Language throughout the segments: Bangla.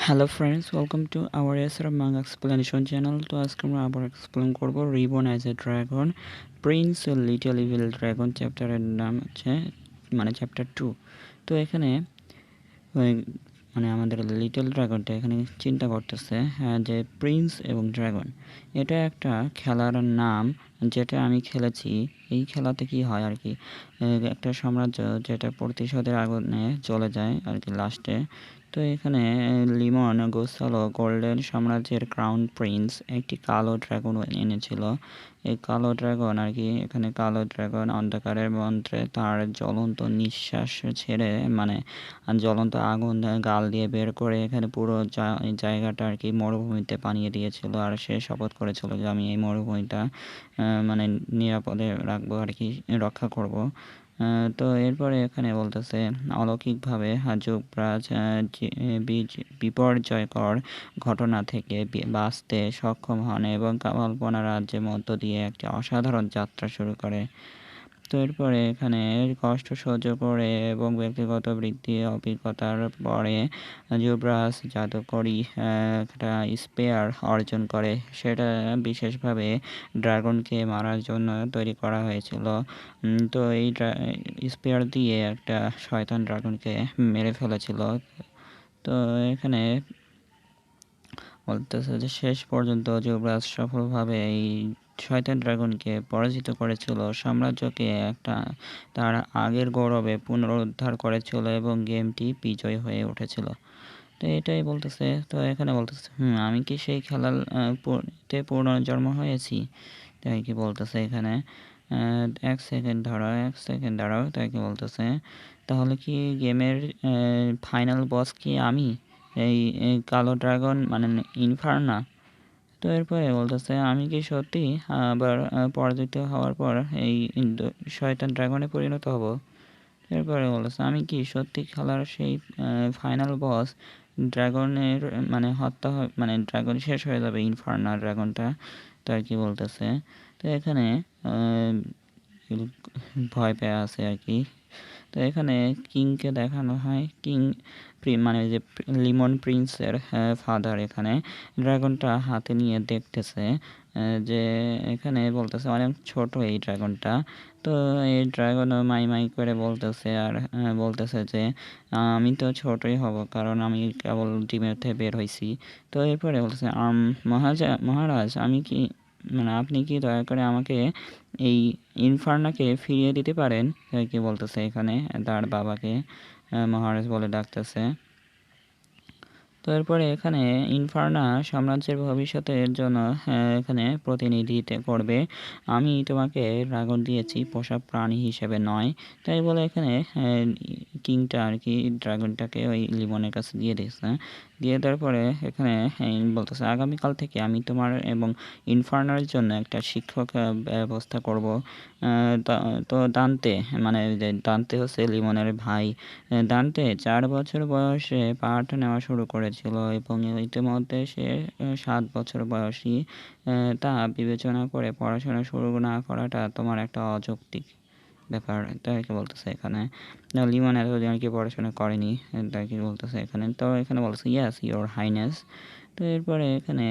Hello friends, welcome to our SR manga explanation channel. তো আজকে আমরা আবার এক্সপ্লেন করব ribbon as a dragon, Prince little evil dragon. চ্যাপ্টারের নাম হচ্ছে চ্যাপ্টার 2। তো এখানে ওই আমাদের লিটল ড্রাগনটা এখানে চিন্তা করতেছে যে প্রিন্স এবং ড্রাগন এটা একটা খেলার নাম, যেটা আমি খেলেছি। এই খেলাতে কি হয় আর কি, একটা সাম্রাজ্য যেটা প্রতিশোধের আগুনে চলে যায় আর কি লাস্টে। তো এখানে লিমন গোসালো গোল্ডেন সাম্রাজ্যের ক্রাউন প্রিন্স একটি কালো ড্রাগন এনেছিল। এই কালো ড্রাগন আর কি, এখানে কালো ড্রাগন অন্ধকারের মন্ত্রে তার জ্বলন্ত নিঃশ্বাস ছেড়ে জ্বলন্ত আগুন গাল দিয়ে বের করে এখানে পুরো জায়গাটা আর কি মরুভূমিতে বানিয়ে দিয়েছিল। আর সে শপথ করেছিল যে আমি এই মরুভূমিটা নিরাপদে রাখবো আর কি, রক্ষা করব। তো এরপরে এখানে বলতেছে অলৌকিকভাবে যুবরাজ বিপর্যয়কর ঘটনা থেকে বাঁচতে সক্ষম হন এবং কল্পনা রাজ্যের মধ্য দিয়ে একটি অসাধারণ যাত্রা শুরু করে। তো এরপরে এখানে কষ্ট সহ্য করে এবং ব্যক্তিগত বৃদ্ধি অভিজ্ঞতার পরে যুবরাজ জাদুকরী একটা স্পেয়ার অর্জন করে। সেটা বিশেষভাবে ড্রাগনকে মারার জন্য তৈরি করা হয়েছিল। তো এই স্পেয়ার দিয়ে একটা শয়তান ড্রাগনকে মেরে ফেলেছিল। তো এখানে বলতেছে যে শেষ পর্যন্ত যুবরাজ সফলভাবে এই শয়তান ড্রাগনকে পরাজিত করেছিল, সাম্রাজ্যকে একটা তার আগের গৌরবে পুনরুদ্ধার করেছিল এবং গেমটি বিজয় হয়ে উঠেছিল। তো এটাই বলতেছে। তো এখানে বলতেছে আমি কি সেই খেলার পুনর্জন্ম হয়েছি, তাই কি বলতেছে এখানে। এক সেকেন্ড দাঁড়াও, তাই কি বলতেছে তাহলে কি গেমের ফাইনাল বস কি আমি, এই কালো ড্রাগন ইনফার্না? তো এরপরে বলতেছে আমি কি সত্যি আবার পরাজিত হওয়ার পর এই শয়তান ড্রাগনে পরিণত হব? এরপরে বলতেছে আমি কি সত্যি খেলার সেই ফাইনাল বস ড্রাগনের হত্যা ড্রাগন শেষ হয়ে যাবে ইনফার্না ড্রাগনটা, তো আর কি বলতেছে। তো এখানে আহ, ভয় পেয়ে আছে আর কি। তো এখানে কিংকে দেখানো হয়, কিং যে লিমন প্রিন্সের ফাদার এখানে ড্রাগনটা হাতে নিয়ে দেখতেছে। যে এখানে বলতেছে অনেক ছোট এই ড্রাগনটা। তো এই ড্রাগনও মাই মাই করে বলতেছে আর বলতেছে যে আমি তো ছোটই হব, কারণ আমি কেবল ডিমের থেকে বের হয়েছি। তো এরপরে বলতেছে মহারাজ আমি কি আপনি কি দয়া করে আমাকে এই ইনফার্নাকে ফিরিয়ে দিতে পারেন, কি বলতেছে এখানে তার বাবাকে মহারাজ বলে ডাকতেছে। তো এরপরে এখানে ইনফার্না সাম্রাজ্যের ভবিষ্যতের জন্য এখানে প্রতিনিধিত্ব করবে। আমি তোমাকে ড্রাগন দিয়েছি পোষা প্রাণী হিসেবে নয়, তাই বলে এখানে কিংটা আর কি ড্রাগনটাকে ওই লিমনের কাছে দিয়ে দিয়েছে। দিয়ে দেওয়ার পরে এখানে বলতেছে আগামীকাল থেকে আমি তোমার এবং ইনফার্নার জন্য একটা শিক্ষক ব্যবস্থা করব। তো দান্তে দান্তে হচ্ছে লিমনের ভাই। দান্তে 4 বছর বয়সে পাঠ নেওয়া শুরু করেছিল এবং ইতিমধ্যে সে 7 বছর বয়সী। তা বিবেচনা করে পড়াশোনা শুরু না করাটা তোমার একটা অযৌক্তিক ব্যাপার, তাই কি বলতেছে এখানে। লিমন এতদিন আর কি পড়াশোনা করেনি, তাই কি বলতেছে এখানে। তো এখানে বলতেছে ইয়াস ইওর হাইনেস। তো এরপরে এখানে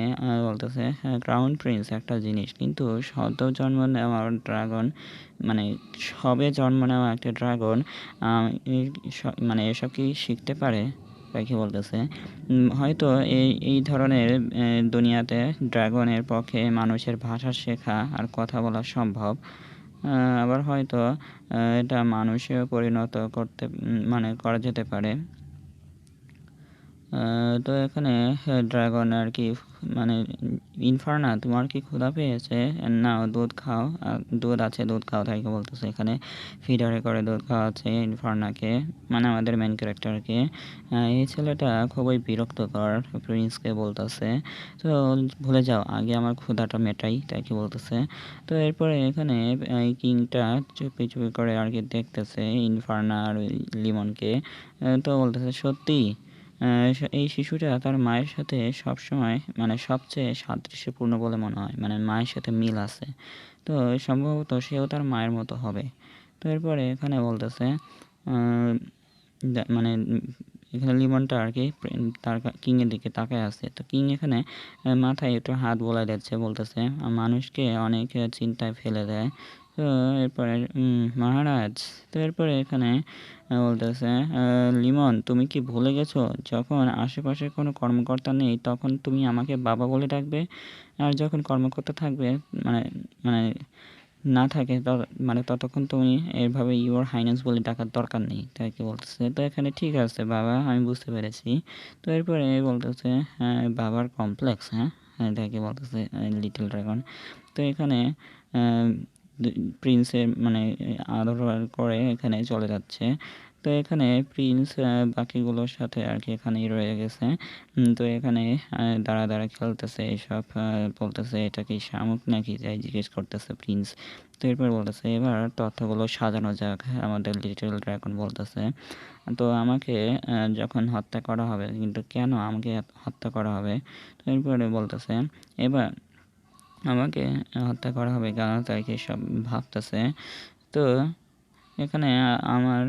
বলতেছে ক্রাউন প্রিন্স একটা জিনিস, কিন্তু সদ্য জন্ম নেওয়া ড্রাগন মানে সবে জন্ম নেওয়া একটা ড্রাগন এসব কি শিখতে পারে, তাই কি বলতেছে। হয়তো এই ধরনের দুনিয়াতে ড্রাগনের পক্ষে মানুষের ভাষা শেখা আর কথা বলা সম্ভব। আবার হয়তো এটা মানুষেও পরিণত করতে করা যেতে পারে। তো এখানে ড্রাগন আর কি মানে ইনফার্না তোমার কি ক্ষুধা পেয়েছে, নাও দুধ খাও, দুধ আছে দুধ খাও, তাই বলতেছে এখানে। ফিডারে করে দুধ খাওয়াচ্ছে ইনফার্নাকে, আমাদের মেন ক্যারেক্টারকে। এই ছেলেটা খুবই বিরক্তকর, প্রিন্সকে বলতেছে। তো ভুলে যাও, আগে আমার ক্ষুধাটা মেটাই, তাই কি বলতেছে। তো এরপরে এখানে এই কিংটা চুপি চুপি করে আর কি দেখতেছে ইনফার্না আর লিমনকে। তো বলতেছে সত্যি এই শিশুটা তার মায়ের সাথে সবসময় সবচেয়ে সাদৃশ্যপূর্ণ বলে মনে হয়, মায়ের সাথে মিল আছে। তো সম্ভবত সেও তার মায়ের মতো হবে। তো এরপরে এখানে বলতেছে আহ, মানে এখানে লিমনটা আর কি তার কিংয়ের দিকে তাকায় আছে। তো কিং এখানে মাথায় একটু হাত বোলাই দিচ্ছে, বলতেছে মানুষকে অনেক চিন্তায় ফেলে দেয়। তো এরপরে মহারাজ, তো এরপরে এখানে বলতেছে লিমন তুমি কি ভুলে গেছো যখন আশেপাশে কোনো কর্মকর্তা নেই তখন তুমি আমাকে বাবা বলে ডাকবে, আর যখন কর্মকর্তা থাকবে মানে মানে না থাকে মানে ততক্ষণ তুমি এভাবে ইউর হাইনেস বলে ডাকার দরকার নেই, তাই কি বলতেছে। তো এখানে ঠিক আছে বাবা, আমি বুঝতে পেরেছি। তো এরপরে বলতেছে বাবার কমপ্লেক্স, হ্যাঁ হ্যাঁ তাই কি বলতেছে লিটল ড্রাগন। তো এখানে প্রিন্সের মানে আদর করে এখানে চলে যাচ্ছে। তো এখানে প্রিন্স বাকিগুলোর সাথে আর কি এখানেই রয়ে গেছে। তো এখানে দাঁড়া দাঁড়া খেলতেছে এইসব, বলতেছে এটা কি শামুক নাকি, যাই জিজ্ঞেস করতেছে প্রিন্স। তো এরপর বলতেছে এবার তথ্যগুলো সাজানো যাক, আমাদের লিটল ড্রাগন বলতেছে। তো আমাকে যখন হত্যা করা হবে, কিন্তু কেন আমাকে হত্যা করা হবে। তো এরপরে বলতেছে এবার আমাকে হত্যা করা হবে কেন, তাই কি সব ভাবতেছে। তো এখানে আমার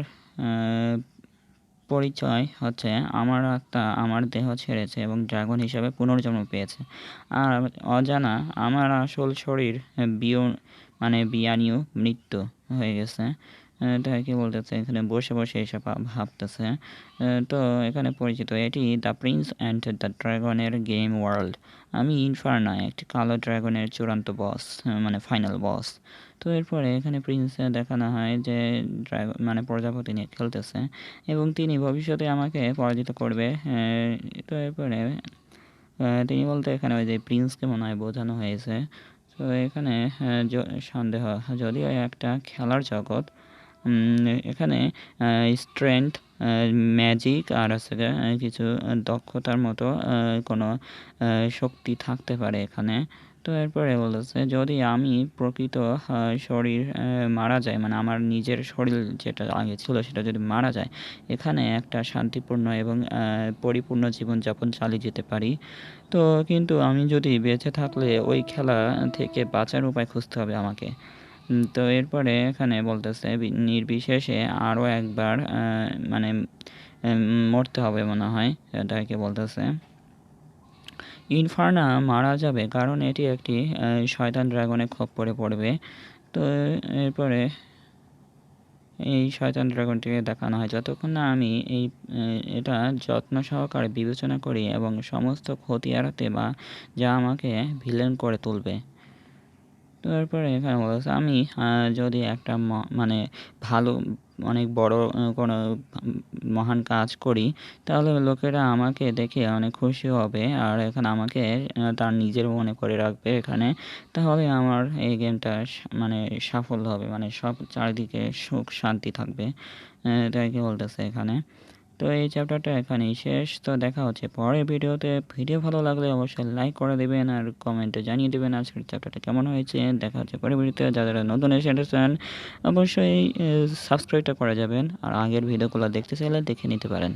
পরিচয় হচ্ছে আমার আত্মা আমার দেহ ছেড়েছে এবং ড্রাগন হিসাবে পুনর্জন্ম পেয়েছে, আর অজানা আমার আসল শরীর বিয়ানীয় মৃত্যু হয়ে গেছে। এটা কি বলতেছে এখানে বসে বসে এসব ভাবতেছে। তো এখানে পরিচিত এটি দ্য প্রিন্স অ্যান্ড দ্য ড্রাগনের গেম ওয়ার্ল্ড। আমি ইনফার্না, একটি কালো ড্রাগনের চূড়ান্ত বস, মানে ফাইনাল বস। তো এরপরে এখানে প্রিন্স দেখানো হয় যে ড্রাগন মানে প্রজাপতি নিয়ে খেলতেছে এবং তিনি ভবিষ্যতে আমাকে পরাজিত করবে। তো এরপরে তিনি বলতে এখানে ওই যে প্রিন্সকে মনে হয় বোঝানো হয়েছে। তো এখানে সন্দেহ, যদিও একটা খেলার জগৎ, এখানে স্ট্রেংথ, ম্যাজিক আর আছে কিছু দক্ষতার মতো কোনো শক্তি থাকতে পারে এখানে। তো এরপরে বলেছে যদি আমি প্রকৃত শরীর মারা যায়, মানে আমার নিজের শরীর যেটা আগে ছিল সেটা যদি মারা যায়, এখানে একটা শান্তিপূর্ণ এবং পরিপূর্ণ জীবনযাপন চালিয়ে যেতে পারি। তো কিন্তু আমি যদি বেঁচে থাকলে ওই খেলা থেকে বাঁচার উপায় খুঁজতে হবে আমাকে। তো এরপরে এখানে বলতেছে নির্বিশেষে আরও একবার মানে মরতে হবে মনে হয়, এটাকে বলতেছে। ইনফার্না মারা যাবে কারণ এটি একটি শয়তান ড্রাগনের খপ্পরে পড়বে। তো এরপরে এই শয়তান ড্রাগনটিকে দেখানো হয় যতক্ষণ না আমি এটা যত্ন সহকারে বিবেচনা করি এবং সমস্ত ক্ষতি এড়াতে বা যা আমাকে ভিলেন করে তুলবে। তো এরপরে এখানে বলেছে আমি যদি একটা মানে ভালো অনেক বড় কোনো মহান কাজ করি তাহলে লোকেরা আমাকে দেখে অনেক খুশি হবে, আর এখানে আমাকে তার নিজের মনে করে রাখবে এখানে। তাহলে আমার এই গেমটা মানে সাফল্য হবে, মানে সব চারিদিকে সুখ শান্তি থাকবে, তাই কি বলতেছে এখানে। তো এই চ্যাপ্টারটা এখানেই শেষ। তো দেখা হচ্ছে পরের ভিডিওতে। ভিডিও ভালো লাগলে অবশ্যই লাইক করে দেবেন আর কমেন্টে জানিয়ে দেবেন আজকের চ্যাপ্টারটা কেমন হয়েছে। দেখা হচ্ছে পরের ভিডিওতে। যারা নতুন এসেছেন অবশ্যই সাবস্ক্রাইবটা করে যাবেন, আর আগের ভিডিওগুলো দেখতে চাইলে দেখে নিতে পারেন।